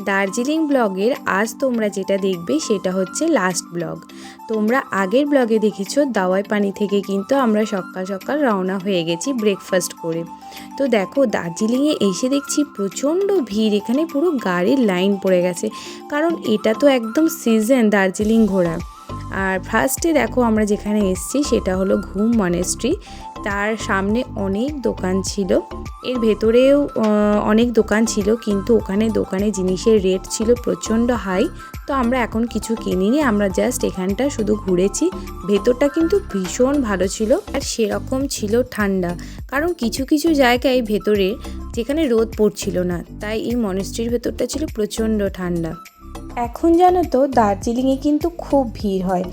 দার্জিলিং ব্লগের আজ তোমরা যেটা দেখবে সেটা হচ্ছে লাস্ট ব্লগ। তোমরা আগের ব্লগে দেখেছো দাওয়াই পানি থেকে কিন্তু আমরা সকাল সকাল রওনা হয়ে গেছি ব্রেকফাস্ট করে। তো দেখো দার্জিলিংয়ে এসে দেখছি প্রচণ্ড ভিড়, এখানে পুরো গাড়ির লাইন পড়ে গেছে, কারণ এটা তো একদম সিজন দার্জিলিং ঘোরার। আর ফার্স্টে দেখো আমরা যেখানে এসেছি সেটা হলো ঘুম মনেস্ট্রি। তার সামনে অনেক দোকান ছিল, এর ভেতরেও অনেক দোকান ছিল, কিন্তু ওখানে দোকানে জিনিসের রেট ছিল প্রচণ্ড হাই। তো আমরা এখন কিছু কিনিনি, আমরা জাস্ট এখানটা শুধু ঘুরেছি। ভেতরটা কিন্তু ভীষণ ভালো ছিল, আর সেরকম ছিল ঠান্ডা, কারণ কিছু কিছু জায়গায় ভেতরে যেখানে রোদ পড়ছিল না, তাই এই মনেস্ট্রির ভেতরটা ছিল প্রচণ্ড ঠান্ডা। এখন জানো তো দার্জিলিংয়ে কিন্তু খুব ভিড় হয়।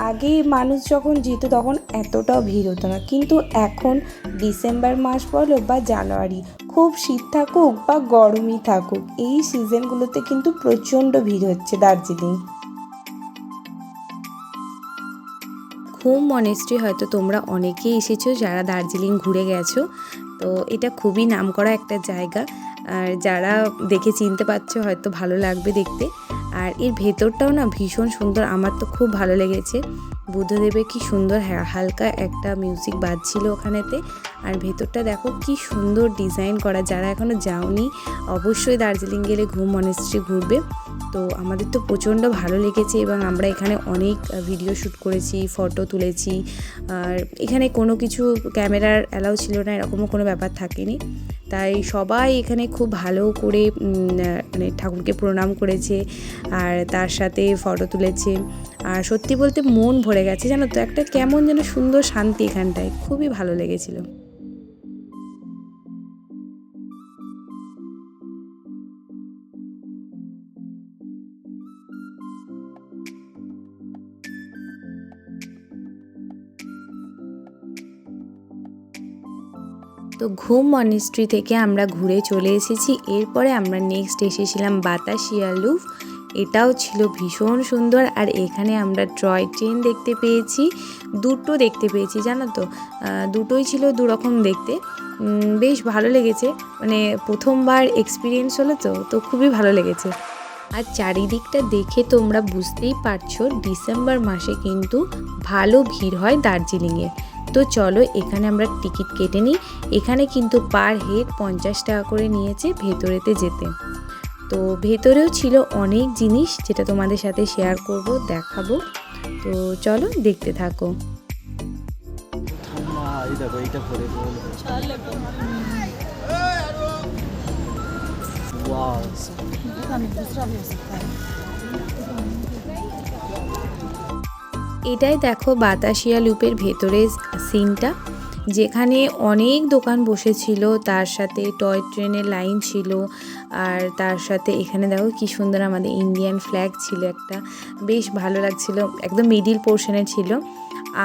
আগে মানুষ যখন যেত তখন এতটাও ভিড় হতো না, কিন্তু এখন ডিসেম্বর মাস বলো বা জানুয়ারি, খুব শীত থাকুক বা গরমই থাকুক, এই সিজনগুলোতে কিন্তু প্রচণ্ড ভিড় হচ্ছে দার্জিলিং। ঘুম মনেস্ট্রি হয়তো তোমরা অনেকেই এসেছো যারা দার্জিলিং ঘুরে গেছো, তো এটা খুবই নামকরা একটা জায়গা, আর যারা দেখে চিনতে পারছো হয়তো ভালো লাগবে দেখতে। আর এর ভেতরটাও না ভীষণ সুন্দর, আমার তো খুব ভালো লেগেছে। বুদ্ধদেবের কি সুন্দর হালকা একটা মিউজিক বাজছিল ওখানেতে। আর ভেতরটা দেখো কি সুন্দর ডিজাইন করা, যারা এখনও যাওনি অবশ্যই দার্জিলিং গেলে ঘুম মনেস্ট্রি ঘুরবে। তো আমাদের তো প্রচণ্ড ভালো লেগেছে, এবং আমরা এখানে অনেক ভিডিও শ্যুট করেছি, ফটো তুলেছি। আর এখানে কোনো কিছু ক্যামেরার অ্যালাউ ছিল না, এরকমও কোনো ব্যাপার থাকেনি। তাই সবাই এখানে খুব ভালো করে মানে ঠাকুরকে প্রণাম করেছে, আর তার সাথে ফটো তুলেছে। আর সত্যি বলতে মন ভরে গেছে জানো তো, একটা কেমন যেন সুন্দর শান্তি এখানটায়, খুবই ভালো লেগেছিল। তো ঘুম মনেস্ট্রি থেকে আমরা ঘুরে চলে এসেছি। এরপরে আমরা নেক্সট এসেছিলাম বাতাসিয়া লুপ, এটাও ছিল ভীষণ সুন্দর। আর এখানে আমরা টয় ট্রেন দেখতে পেয়েছি, দুটো দেখতে পেয়েছি জানো তো, দুটোই ছিল দুরকম দেখতে। বেশ ভালো লেগেছে, মানে প্রথমবার এক্সপিরিয়েন্স হলো তো খুবই ভালো লেগেছে। আর চারিদিকটা দেখে তোমরা বুঝতেই পারছো ডিসেম্বর মাসে কিন্তু ভালো ভিড় হয় দার্জিলিংয়ে। তো চলো এখানে আমরা টিকিট কেটে নিই। এখানে কিন্তু পার হেড 50 টাকা করে নিয়েছে ভেতরেতে যেতে। তো ভেতরেও ছিল অনেক জিনিস, যেটা তোমাদের সাথে শেয়ার করব, দেখাবো। তো চলো দেখতে থাকো। এটাই দেখো বাতাসিয়া লুপের ভেতরের সিনটা, যেখানে অনেক দোকান বসেছিল, তার সাথে টয় ট্রেনের লাইন ছিল। আর তার সাথে এখানে দেখো কি সুন্দর আমাদের ইন্ডিয়ান ফ্ল্যাগ ছিল একটা, বেশ ভালো লাগছিল, একদম মিডিল পোর্শনে ছিল।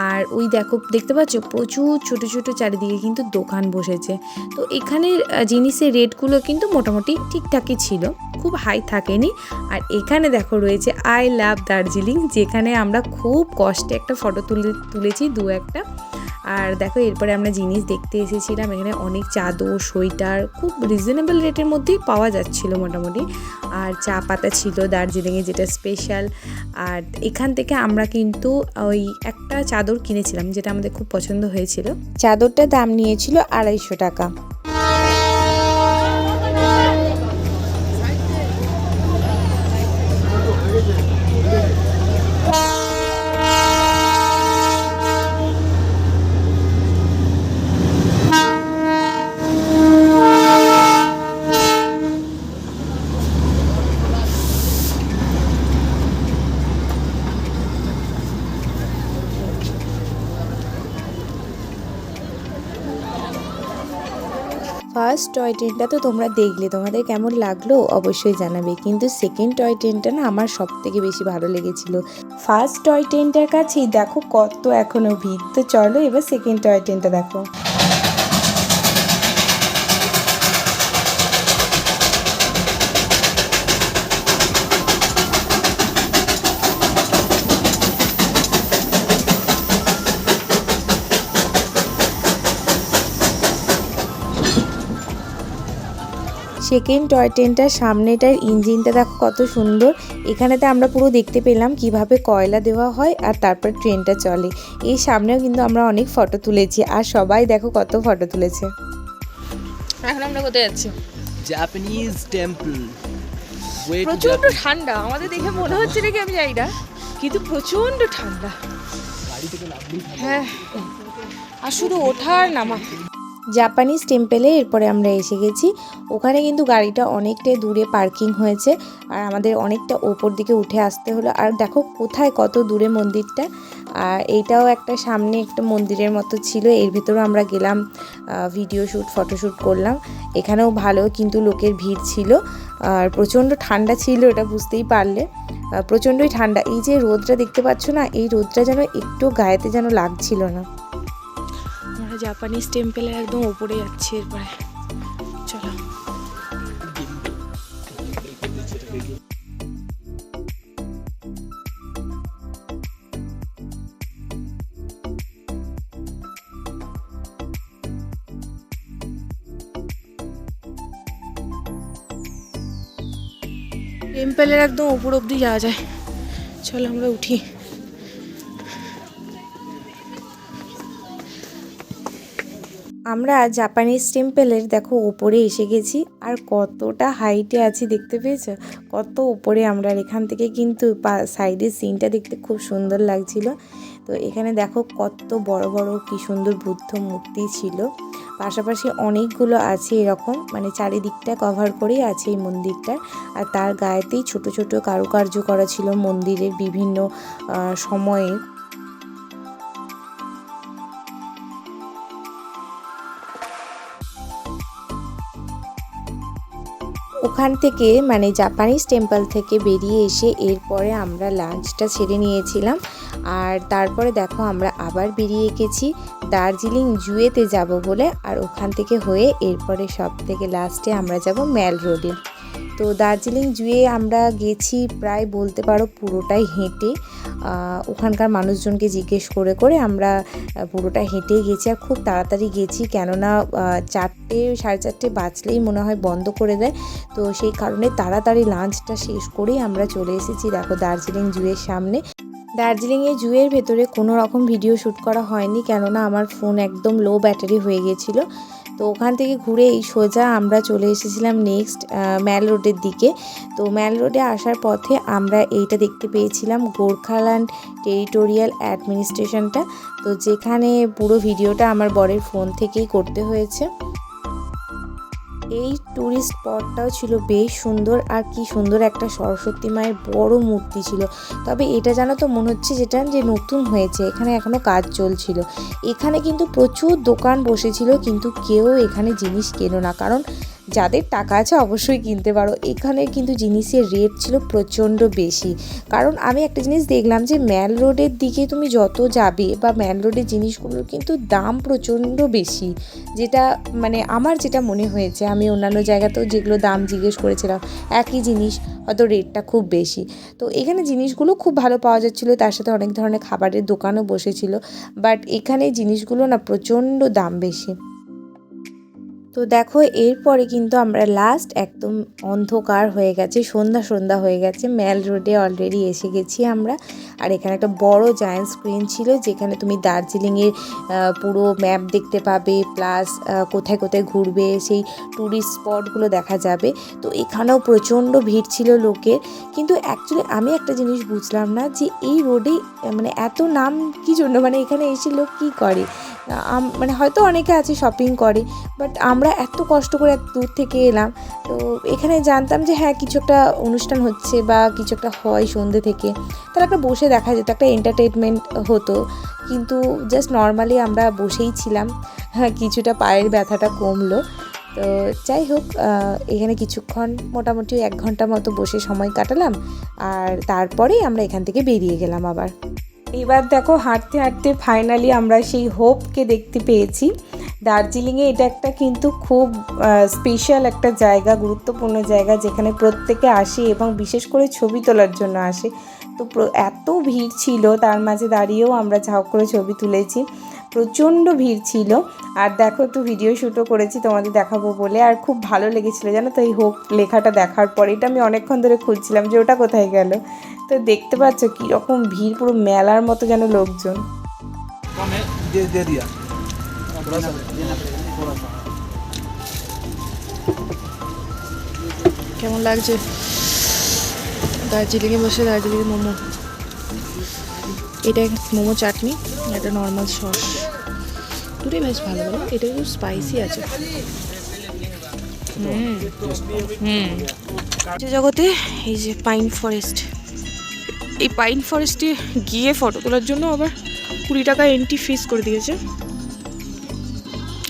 আর ওই দেখো দেখতে পাচ্ছ প্রচুর ছোট ছোট চারিদিকে কিন্তু দোকান বসেছে। তো এখানের জিনিসের রেটগুলো কিন্তু মোটামুটি ঠিকঠাকই ছিল, খুব হাই থাকেনি। আর এখানে দেখো রয়েছে আই লাভ দার্জিলিং, যেখানে আমরা খুব কষ্টে একটা ফটো তুলেছি দু একটা। আর দেখো এরপরে আমরা জিনিস দেখতে এসেছিলাম, এখানে অনেক চাদর সোয়েটার খুব রিজনেবল রেটের মধ্যেই পাওয়া যাচ্ছিলো মোটামুটি। আর চা পাতা ছিল দার্জিলিংয়ে যেটা স্পেশাল। আর এখান থেকে আমরা কিন্তু ওই একটা চাদর কিনেছিলাম, যেটা আমাদের খুব পছন্দ হয়েছিল। চাদরটার দাম নিয়েছিল 250 টাকা। ফার্স্ট টয় ট্রেনটা তো তোমরা দেখলে, তোমাদের কেমন লাগলো অবশ্যই জানাবে। কিন্তু সেকেন্ড টয় ট্রেনটা না আমার সব থেকে বেশি ভালো লেগেছিল। ফার্স্ট টয় ট্রেনটার কাছেই দেখো কত এখনও ভিড়। তো চলো এবার সেকেন্ড টয় ট্রেনটা দেখো। সেকেন্ড টয় ট্রেনটার সামনেটার ইঞ্জিনটা দেখো কত সুন্দর। এখানেতে আমরা পুরো দেখতে পেলাম কিভাবে কয়লা দেওয়া হয় আর তারপর ট্রেনটা চলে। এই সামনেও কিন্তু আমরা অনেক ফটো তুলেছি আর সবাই দেখো কত ফটো তুলেছে। এখন আমরা কোথায় যাচ্ছি? Japanese temple. প্রচন্ড ঠান্ডা, আমাদের দেখে মনে হচ্ছে নাকি আমি যাই না, কিন্তু প্রচন্ড ঠান্ডা। হ্যাঁ, আর শুধু ওঠা আর নামা। জাপানিজ টেম্পেলে এরপরে আমরা এসে গেছি। ওখানে কিন্তু গাড়িটা অনেকটাই দূরে পার্কিং হয়েছে আর আমাদের অনেকটা ওপর দিকে উঠে আসতে হলো। আর দেখো কোথায় কত দূরে মন্দিরটা। আর এইটাও একটা সামনে একটা মন্দিরের মতো ছিল, এর ভেতরেও আমরা গেলাম, ভিডিও শ্যুট ফটোশ্যুট করলাম। এখানেও ভালো কিন্তু লোকের ভিড় ছিল আর প্রচণ্ড ঠান্ডা ছিল, এটা বুঝতেই পারলে প্রচণ্ডই ঠান্ডা। এই যে রোদটা দেখতে পাচ্ছ না, এই রোদটা যেন একটু গায়েতে যেন লাগছিল না। আমরা জাপানিজ টেম্পলের একদম ওপরে যাচ্ছি এরপরে, চলো। টেম্পলের একদম ওপর অবধি যাওয়া যায়, চলো আমরা উঠি। আমরা জাপানিজ টেম্পলের দেখো ওপরে এসে গেছি আর কতটা হাইটে আছি দেখতে পেয়েছো, কত ওপরে আমরা। এখান থেকে কিন্তু সাইডের সিনটা দেখতে খুব সুন্দর লাগছিল। তো এখানে দেখো কত বড় বড় কি সুন্দর বুদ্ধ মূর্তি ছিল, পাশাপাশি অনেকগুলো আছে এরকম, মানে চারিদিকটা কভার করেই আছে এই মন্দিরটা। আর তার গায়েতেই ছোট ছোট কারুকার্য করা ছিল মন্দিরের বিভিন্ন সময়ে। ওখান থেকে মানে জাপানিজ টেম্পল থেকে বেরিয়ে এসে এরপরে আমরা লাঞ্চটা সেরে নিয়েছিলাম। আর তারপরে দেখো আমরা আবার বেরিয়ে গেছি দার্জিলিং জুয়েতে যাব বলে। আর ওখান থেকে হয়ে এরপরে সব থেকে লাস্টে আমরা যাব ম্যাল রোডে। তো দার্জিলিং জুয়ে আমরা গেছি প্রায় বলতে পারো পুরোটাই হেঁটে, ওখানকার মানুষজনকে জিজ্ঞেস করে করে আমরা পুরোটা হেঁটেই গেছি। আর খুব তাড়াতাড়ি গেছি, কেননা 4টে 4:30 বাজলেই মনে হয় বন্ধ করে দেয়। তো সেই কারণে তাড়াতাড়ি লাঞ্চটা শেষ করেই আমরা চলে এসেছি দেখো দার্জিলিং জুয়ের সামনে। দার্জিলিংয়ে জুয়ের ভেতরে কোনো রকম ভিডিও শ্যুট করা হয়নি, কেননা আমার ফোন একদম লো ব্যাটারি হয়ে গেছিলো। তো ওখান থেকে ঘুরে এই সোজা আমরা চলে এসেছিলাম নেক্সট ম্যাল রোডের দিকে। তো ম্যাল রোডে আসার পথে আমরা এইটা দেখতে পেয়েছিলাম গোর্খাল্যান্ড টেরিটোরিয়াল অ্যাডমিনিস্ট্রেশনটা। তো যেখানে পুরো ভিডিওটা আমার বরের ফোন থেকেই করতে হয়েছে। এই ট্যুরিস্ট স্পটটাও ছিল বেশ সুন্দর, আর কি সুন্দর একটা সরস্বতী মায়ের বড় মূর্তি ছিল। তবে এটা জানো তো মনে হচ্ছে যেটা যে নতুন হয়েছে, এখানে এখনও কাজ চলছিল। এখানে কিন্তু প্রচুর দোকান বসেছিল, কিন্তু কেউ এখানে জিনিস কেনো না, কারণ যাদের টাকা আছে অবশ্যই কিনতে পারো। এখানে কিন্তু জিনিসের রেট ছিল প্রচণ্ড বেশি, কারণ আমি একটা জিনিস দেখলাম যে ম্যাল রোডের দিকে তুমি যত যাবে বা ম্যাল রোডের জিনিসগুলোর কিন্তু দাম প্রচণ্ড বেশি, যেটা মানে আমার যেটা মনে হয়েছে। আমি অন্যান্য জায়গাতেও যেগুলো দাম জিজ্ঞেস করেছিলাম একই জিনিস, হয়তো রেটটা খুব বেশি। তো এখানে জিনিসগুলো খুব ভালো পাওয়া যাচ্ছিলো, তার সাথে অনেক ধরনের খাবারের দোকানও বসেছিল। বাট এখানে জিনিসগুলো না প্রচণ্ড দাম বেশি। তো দেখো এরপরে কিন্তু আমরা লাস্ট একদম অন্ধকার হয়ে গেছে, সন্ধ্যা সন্ধ্যা হয়ে গেছে, ম্যাল রোডে অলরেডি এসে গেছি আমরা। আর এখানে একটা বড় জায়ান্ট স্ক্রিন ছিল, যেখানে তুমি দার্জিলিংয়ের পুরো ম্যাপ দেখতে পাবে, প্লাস কোথায় কোথায় ঘুরবে সেই ট্যুরিস্ট স্পটগুলো দেখা যাবে। তো এখানেও প্রচণ্ড ভিড় ছিল লোকের। কিন্তু অ্যাকচুয়ালি আমি একটা জিনিস বুঝলাম না যে এই রোডে মানে এত নাম কী জন্য, মানে এখানে এসে লোক কী করে। মানে হয়তো অনেকে আছে শপিং করে, বাট আমরা এত কষ্ট করে এত দূর থেকে এলাম। তো এখানে জানতাম যে হ্যাঁ কিছু একটা অনুষ্ঠান হচ্ছে বা কিছু একটা হয় সন্ধ্যে থেকে, তাহলে একটা বসে দেখা যেত, একটা এন্টারটেনমেন্ট হতো। কিন্তু জাস্ট নর্মালি আমরা বসেই ছিলাম, হ্যাঁ কিছুটা পায়ের ব্যথাটা কমলো। তো যাই হোক, এখানে কিছুক্ষণ মোটামুটি 1 ঘন্টা মতো বসে সময় কাটালাম। আর তারপরেই আমরা এখান থেকে বেরিয়ে গেলাম আবার। এবার দেখো হাঁটতে হাঁটতে ফাইনালি আমরা সেই হোপকে দেখতে পেয়েছি। দার্জিলিংয়ে এটা একটা কিন্তু খুব স্পেশাল একটা জায়গা, গুরুত্বপূর্ণ জায়গা, যেখানে প্রত্যেকে আসে এবং বিশেষ করে ছবি তোলার জন্য আসে। তো এত ভিড় ছিল, তার মাঝে দাঁড়িয়েও আমরা ঝাঁক করে ছবি তুলেছি। প্রচণ্ড ভিড় ছিল। আর দেখো একটু ভিডিও শ্যুটও করেছি তোমাদের দেখাবো বলে, আর খুব ভালো লেগেছিলো জানো তো এই হোক লেখাটা দেখার পর। এটা আমি অনেকক্ষণ ধরে খুঁজছিলাম যে ওটা কোথায় গেল। তো দেখতে পাচ্ছ কীরকম ভিড়, পুরো মেলার মতো যেন লোকজন। কেমন লাগছে দার্জিলিংয়ে বসে? দার্জিলিংয়ে মোমো, এটা মোমো চাটনি, এটা নর্মাল সস, দুটোই বেশ ভালো ভালো। এটা একটু স্পাইসি আছে। জগতে এই যে পাইন ফরেস্ট, এই পাইন ফরেস্টে গিয়ে ফটো তোলার জন্য আবার 20 টাকা এন্ট্রি ফিস করে দিয়েছে।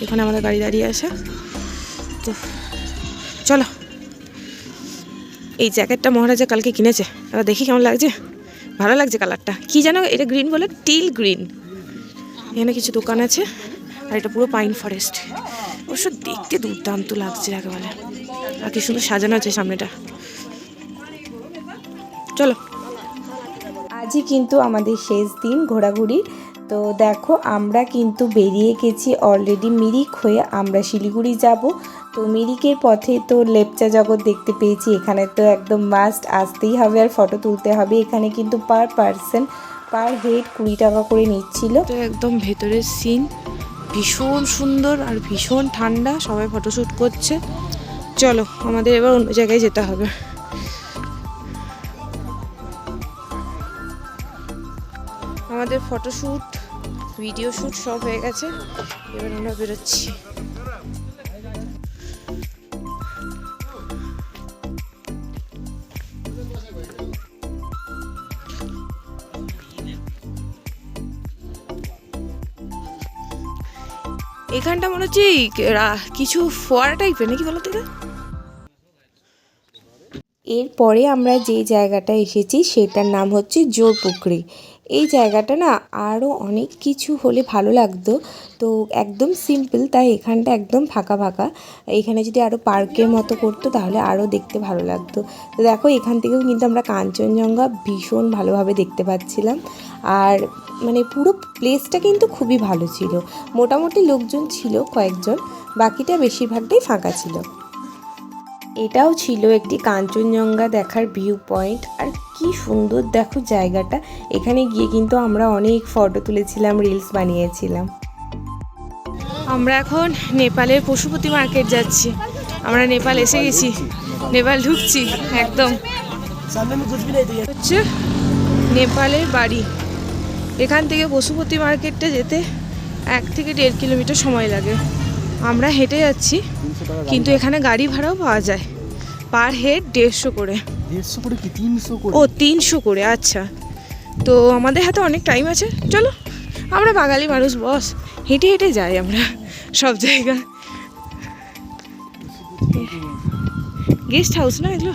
এখানে আমাদের গাড়ি দাঁড়িয়ে আছে। তো চলো, এই জ্যাকেটটা মহারাজা কালকে কিনেছে, এবার দেখি কেমন লাগছে। ভালো লাগছে কালারটা, কি জানো এটা গ্রিন বলে, টিল গ্রিন। এখানে কিছু দোকান আছে, আর এটা পুরো পাইন ফরেস্ট। অবশ্য দেখতে দুর্দান্ত লাগছে একেবারে, আর কি সুন্দর সাজানো আছে সামনেটা। চলো, আজই কিন্তু আমাদের শেষ দিন ঘোরাঘুরি। তো দেখো আমরা কিন্তু বেরিয়ে গেছি অলরেডি মিরিক হয়ে, আমরা শিলিগুড়ি যাব। তো মিরিকের পথে তো লেপচা জগৎ দেখতে পেয়েছি, এখানে তো একদম মাস্ট আসতেই হবে আর ফটো তুলতে হবে। এখানে কিন্তু পার পারসন পার হেড 20 টাকা করে নিচ্ছিল। তো একদম ভেতরের সিন ভীষণ সুন্দর আর ভীষণ ঠান্ডা, সবাই ফটোশ্যুট করছে। চলো আমাদের এবার অন্য জায়গায় যেতে হবে। আমাদের ফটোশ্যুট ভিডিও শ্যুট সব হয়ে গেছে, এবার আমরা বেরোচ্ছি। এখানটা মনে হচ্ছে কিছু ফোয়ারা টাইপের নাকি বলো তো? এরপরে আমরা যে জায়গাটা এসেছি সেটার নাম হচ্ছে জোরপুকুরি। এই জায়গাটা না আরও অনেক কিছু হলে ভালো লাগতো, তো একদম সিম্পল, তাই এখানটা একদম ফাঁকা ফাঁকা। এখানে যদি আরও পার্কের মতো করতো তাহলে আরও দেখতে ভালো লাগতো। তো দেখো এখান থেকেও কিন্তু আমরা কাঞ্চনজঙ্ঘা ভীষণ ভালোভাবে দেখতে পাচ্ছিলাম। আর মানে পুরো প্লেসটা কিন্তু খুবই ভালো ছিল, মোটামুটি লোকজন ছিল কয়েকজন, বাকিটা বেশিরভাগটাই ফাঁকা ছিল। এটাও ছিল একটি কাঞ্চনজঙ্ঘা দেখার ভিউ পয়েন্ট, আর কি সুন্দর দেখো জায়গাটা। এখানে গিয়ে কিন্তু আমরা অনেক ফটো তুলেছিলাম, রিলস বানিয়েছিলাম। আমরা এখন নেপালের পশুপতি মার্কেট যাচ্ছি। আমরা নেপাল এসে গেছি, নেপাল ঢুকছি একদম। হচ্ছে নেপালের বাড়ি, এখান থেকে পশুপতি মার্কেটটা যেতে 1 থেকে 1.5 কিলোমিটার সময় লাগে। আমরা হেঁটে যাচ্ছি, কিন্তু এখানে গাড়ি ভাড়াও পাওয়া যায়, পার হেড 150 করে। 150 করে কি 300 করে? ও 300 করে, আচ্ছা। তো আমাদের হাতে অনেক টাইম আছে, চলো। আমরা বাঙালি মানুষ বস, হেঁটে হেঁটে যাই আমরা সব জায়গা। গেস্ট হাউস না এগুলো?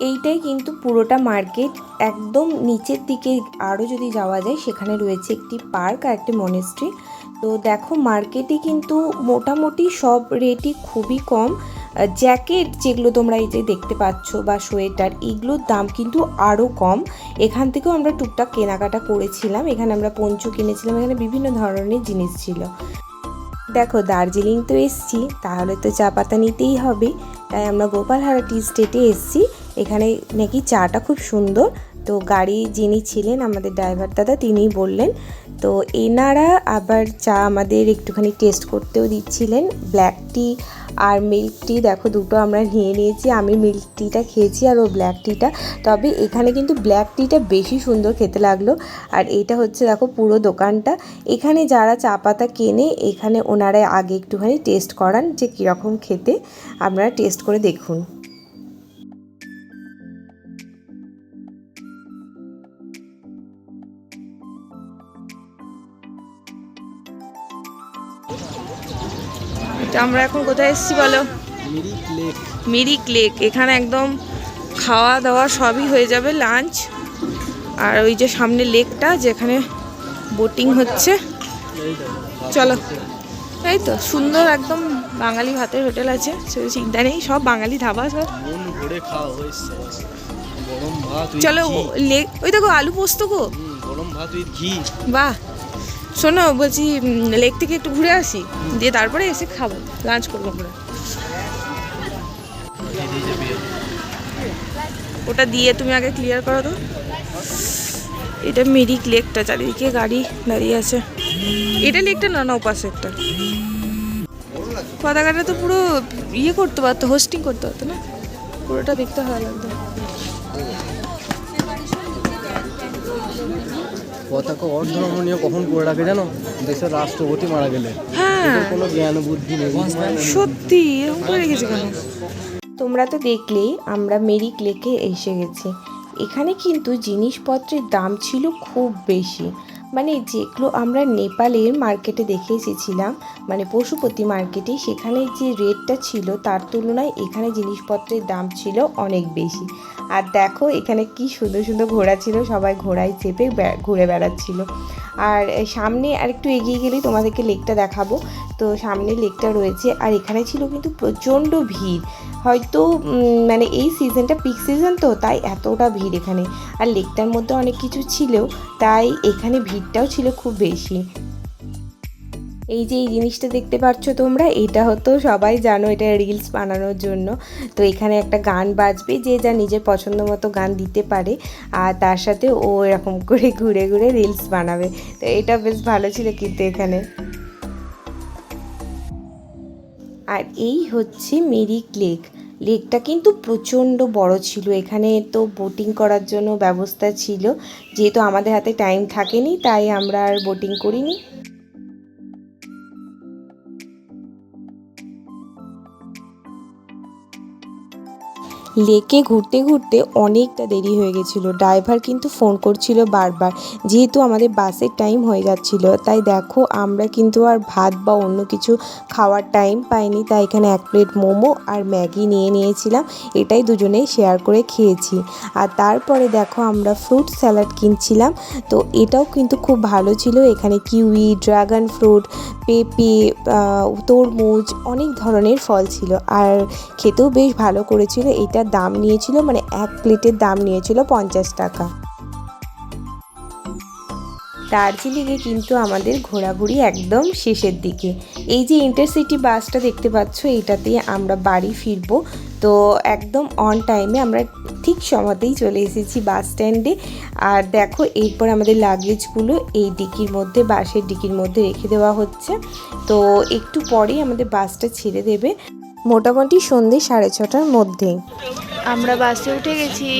এইটাই কিন্তু পুরোটা মার্কেট। একদম নিচের দিকে আরও যদি যাওয়া যায় সেখানে রয়েছে একটি পার্ক আর একটি মনেস্ট্রি। তো দেখো মার্কেটে কিন্তু মোটামুটি সব রেটই খুবই কম। জ্যাকেট যেগুলো তোমরা এই যে দেখতে পাচ্ছ বা সোয়েটার, এগুলোর দাম কিন্তু আরও কম। এখান থেকেও আমরা টুকটাক কেনাকাটা করেছিলাম। এখানে আমরা পঞ্চু কিনেছিলাম, এখানে বিভিন্ন ধরনের জিনিস ছিল। দেখো দার্জিলিং তো এসছি, তাহলে তো চা পাতা নিতেই হবে, তাই আমরা গোপালহারা টি স্টেটে এসছি। এখানে নাকি চাটা খুব সুন্দর। তো গাড়ি যিনি ছিলেন আমাদের ড্রাইভার দাদা, তিনিই বললেন। তো এনারা আবার চা আমাদের একটুখানি টেস্ট করতেও দিচ্ছিলেন, ব্ল্যাক টি আর মিল্ক টি। দেখো দুটো আমরা নিয়ে নিয়েছি, আমি মিল্ক টিটা খেয়েছি আর ও ব্ল্যাক টিটা। তবে এখানে কিন্তু ব্ল্যাক টিটা বেশি সুন্দর খেতে লাগলো। আর এটা হচ্ছে দেখো পুরো দোকানটা। এখানে যারা চা পাতা কেনে, এখানে ওনারা আগে একটুখানি টেস্ট করান যে কীরকম খেতে, আপনারা টেস্ট করে দেখুন। আমরা এখন কোথায় এসেছি বলো? মিরিক লেক। মিরিক লেক। এখানে একদম খাওয়া দাওয়া সবই হয়ে যাবে, লাঞ্চ। আর ওই যে সামনে লেকটা যেখানে বোটিং হচ্ছে, চলো। এই তো সুন্দর একদম বাঙালি ভাতের হোটেল আছে, সেই চিন্তা নেই, সব বাঙালি ধাবা সব। মন ভরে খাওয়া হয়েছে, গরম ভাত। চলো লেক, ওই দেখো আলু পোস্ত গো, গরম ভাত উইথ ঘি। বাহ, শোনো বলছি লেক থেকে একটু ঘুরে আসি, দিয়ে তারপরে এসে খাবো, লাঞ্চ করবো আমরা। ওটা দিয়ে তুমি আগে ক্লিয়ার করো তো। এটা মেরিক লেকটা, চারিদিকে গাড়ি দাঁড়িয়ে আছে। এটা লেকটা না, না ওপাশে একটা পতাকাটা তো পুরো ইয়ে করতে পারতো, হোস্টিং করতে পারতো না, পুরোটা দেখতে ভালো লাগতো। পতাকা অর্ধনমনীয় কখন করে রাখে জানো, দেশের রাষ্ট্রপতি মারা গেলে। হ্যাঁ এদের কোনো জ্ঞান বুদ্ধি নেই। সত্যি এরকম করে রেখেছে কেন? তোমরা তো দেখলেই আমরা মেরিক লেকে এসে গেছি। এখানে কিন্তু জিনিসপত্রের দাম ছিল খুব বেশি, মানে যেগুলো আমরা নেপালের মার্কেটে দেখে এসেছিলাম, মানে পশুপতি মার্কেটে, সেখানে যে রেটটা ছিল তার তুলনায় এখানে জিনিসপত্রের দাম ছিল অনেক বেশি। আর দেখো এখানে কি সুন্দর সুন্দর ঘোড়া ছিল, সবাই ঘোড়ায় চেপে ঘুরে বেড়াচ্ছিল। আর সামনে আর একটু এগিয়ে গেলেই তোমাদেরকে লেকটা দেখাবো। তো সামনে লেকটা রয়েছে, আর এখানে ছিল কিন্তু প্রচণ্ড ভিড়। হয়তো মানে এই সিজনটা পিক সিজন, তো তাই এতটা ভিড় এখানে। আর লেকটার মধ্যে অনেক কিছু ছিল, তাই এখানে ভিড়টাও ছিল খুব বেশি। এই যে এই জিনিসটা দেখতে পাচ্ছ তোমরা, এটা হতো সবাই জানো এটা রিলস বানানোর জন্য। তো এখানে একটা গান বাজবে, যে যা নিজের পছন্দ মতো গান দিতে পারে, আর তার সাথে ও এরকম করে ঘুরে ঘুরে রিলস বানাবে। তো এটা বেশ ভালো ছিল কিন্তু এখানে। আর এই হচ্ছে মেরিক লেক। লেকটা কিন্তু প্রচণ্ড বড় ছিল। এখানে তো বোটিং করার জন্য ব্যবস্থা ছিল, যেহেতু আমাদের হাতে টাইম থাকেনি তাই আমরা আর বোটিং করিনি। লেকে ঘুরতে ঘুরতে অনেকটা দেরি হয়ে গেছিলো। ড্রাইভার কিন্তু ফোন করছিল বারবার, যেহেতু আমাদের বাসের টাইম হয়ে যাচ্ছিল। তাই দেখো আমরা কিন্তু আর ভাত বা অন্য কিছু খাওয়ার টাইম পাইনি, তাই এখানে 1 প্লেট মোমো আর ম্যাগি নিয়েছিলাম। এটাই দুজনে শেয়ার করে খেয়েছি। আর তারপরে দেখো আমরা ফ্রুট স্যালাড কিনছিলাম, তো এটাও কিন্তু খুব ভালো ছিল। এখানে কিউই, ড্রাগন ফ্রুট, পেঁপে, তরমুজ, অনেক ধরনের ফল ছিল, আর খেতেও বেশ ভালো করেছিল। এটা দাম নিয়েছিল, মানে 1 প্লেটের দাম নিয়েছিল 50 টাকা। দার্জিলিংয়ে কিন্তু আমাদের ঘোরাঘুরি একদম শেষের দিকে। এই যে ইন্টারসিটি বাসটা দেখতে পাচ্ছ, এইটাতেই আমরা বাড়ি ফিরবো। তো একদম অন টাইমে আমরা ঠিক সময়তেই চলে এসেছি বাস স্ট্যান্ডে। আর দেখো এরপর আমাদের লাগেজগুলো এই ডিকির মধ্যে, বাসের ডিকির মধ্যে রেখে দেওয়া হচ্ছে। তো একটু পরেই আমাদের বাসটা ছেড়ে দেবে, মোটামুটি সন্ধ্যে 6:30টার মধ্যে। আমরা বাসে উঠে গেছি,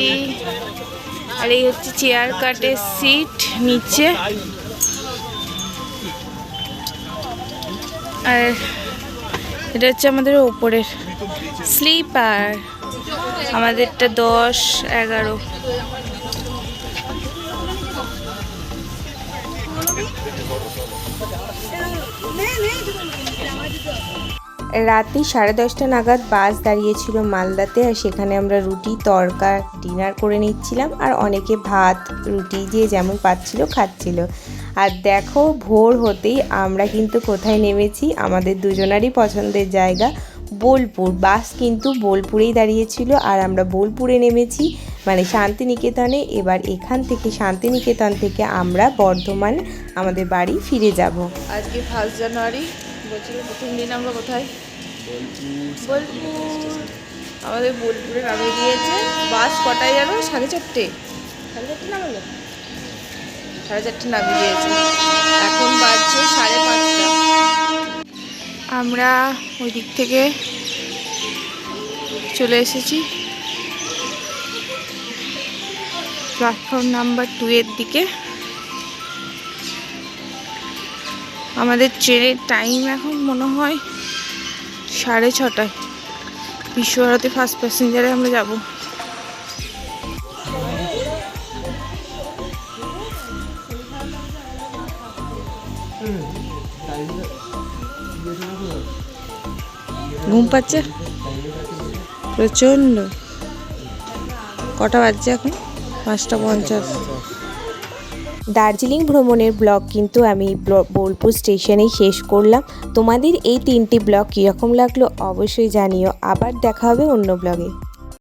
আর এই হচ্ছে চেয়ার কাটের সিট নিচে, আর এটা হচ্ছে আমাদের ওপরের স্লিপার। আমাদেরটা 10-11। রাতে 10:30 নাগাদ বাস দাঁড়িয়েছিল মালদাতে, আর সেখানে আমরা রুটি তড়কা ডিনার করে নিচ্ছিলাম, আর অনেকে ভাত রুটি যে যেমন পাচ্ছিল খাচ্ছিল। আর দেখো ভোর হতেই আমরা কিন্তু কোথায় নেমেছি, আমাদের দুজনারই পছন্দের জায়গা বোলপুর। বাস কিন্তু বোলপুরেই দাঁড়িয়েছিল, আর আমরা বোলপুরে নেমেছি, মানে শান্তিনিকেতনে। এবার এখান থেকে শান্তিনিকেতন থেকে আমরা বর্ধমান আমাদের বাড়ি ফিরে যাব। আজকে 1 জানুয়ারি, বছরের প্রথম দিন। আমরা কোথায়? বোলপুর। আমাদের বোলপুরে নামিয়ে দিয়েছে। বাস কটায় জানো? 4:30। 4:30 নামালো, 4:30 নামিয়ে দিয়েছে। এখন বাজছে 5:30। আমরা ওই দিক থেকে চলে এসেছি প্ল্যাটফর্ম নাম্বার 2 এর দিকে। আমাদের ট্রেনের টাইম এখন মনে হয় 6:30টায়। বিশ্বভারতী ফার্স্ট প্যাসেঞ্জারে আমরা যাব। ঘুম পাচ্ছে প্রচণ্ড। কটা বাজছে এখন? 5:50। দার্জিলিং ভ্রমণের ব্লগ কিন্তু আমি বোলপুর স্টেশনেই শেষ করলাম। তোমাদের এই 3টি ব্লগ কীরকম লাগলো অবশ্যই জানিও। আবার দেখা হবে অন্য ব্লগে।